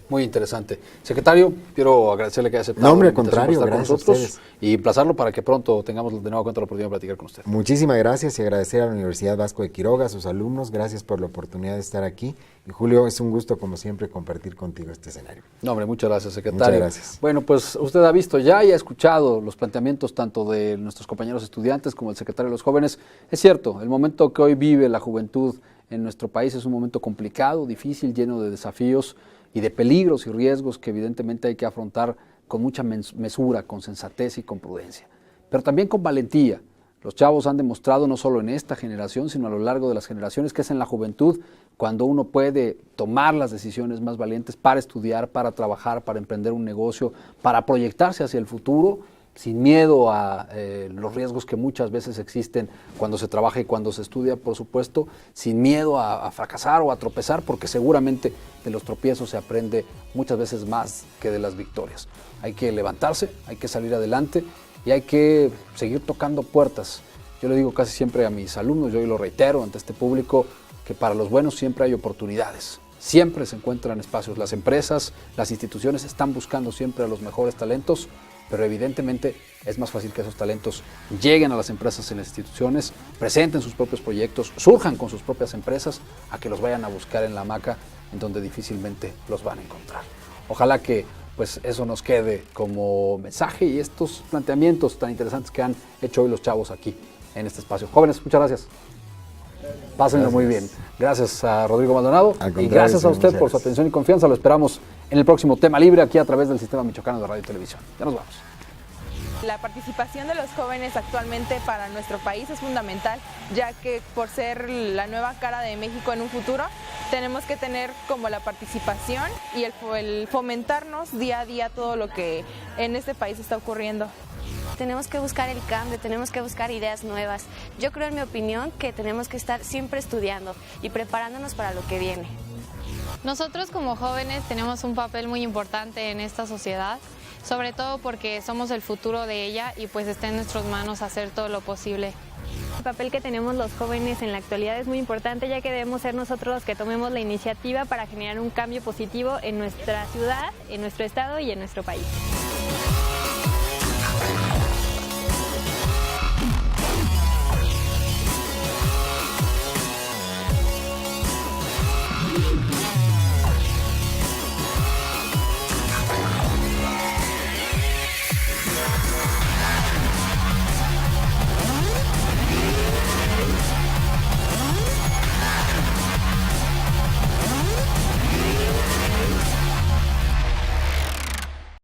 Muy interesante. Secretario, quiero agradecerle que haya aceptado. No, hombre, al contrario, gracias con nosotros a ustedes. Y emplazarlo para que pronto tengamos de nuevo cuenta la oportunidad de platicar con usted. Muchísimas gracias, y agradecer a la Universidad Vasco de Quiroga, a sus alumnos, gracias por la oportunidad de estar aquí. Y Julio, es un gusto como siempre compartir contigo este escenario. No, hombre, muchas gracias, secretario. Muchas gracias. Bueno, pues usted ha visto ya y ha escuchado los planteamientos tanto de nuestros compañeros estudiantes como del secretario de los jóvenes. Es cierto, el momento que hoy vive la juventud en nuestro país es un momento complicado, difícil, lleno de desafíos y de peligros y riesgos que evidentemente hay que afrontar con mucha mesura, con sensatez y con prudencia, pero también con valentía. Los chavos han demostrado no solo en esta generación, sino a lo largo de las generaciones, que es en la juventud cuando uno puede tomar las decisiones más valientes para estudiar, para trabajar, para emprender un negocio, para proyectarse hacia el futuro, sin miedo a los riesgos que muchas veces existen cuando se trabaja y cuando se estudia, por supuesto, sin miedo a fracasar o a tropezar, porque seguramente de los tropiezos se aprende muchas veces más que de las victorias. Hay que levantarse, hay que salir adelante y hay que seguir tocando puertas. Yo le digo casi siempre a mis alumnos, yo hoy lo reitero ante este público, que para los buenos siempre hay oportunidades. Siempre se encuentran espacios. Las empresas, las instituciones están buscando siempre a los mejores talentos, pero evidentemente es más fácil que esos talentos lleguen a las empresas y las instituciones, presenten sus propios proyectos, surjan con sus propias empresas, a que los vayan a buscar en la hamaca, en donde difícilmente los van a encontrar. Ojalá que pues eso nos quede como mensaje y estos planteamientos tan interesantes que han hecho hoy los chavos aquí en este espacio. Jóvenes, muchas gracias. Pásenlo muy bien. Gracias a Rodrigo Maldonado y gracias a usted por su atención y confianza. Lo esperamos en el próximo Tema Libre aquí a través del Sistema Michoacano de Radio y Televisión. Ya nos vamos. La participación de los jóvenes actualmente para nuestro país es fundamental, ya que por ser la nueva cara de México en un futuro, tenemos que tener como la participación y el fomentarnos día a día todo lo que en este país está ocurriendo. Tenemos que buscar el cambio, tenemos que buscar ideas nuevas. Yo creo, en mi opinión, que tenemos que estar siempre estudiando y preparándonos para lo que viene. Nosotros como jóvenes tenemos un papel muy importante en esta sociedad, sobre todo porque somos el futuro de ella y pues está en nuestras manos hacer todo lo posible. El papel que tenemos los jóvenes en la actualidad es muy importante, ya que debemos ser nosotros los que tomemos la iniciativa para generar un cambio positivo en nuestra ciudad, en nuestro estado y en nuestro país.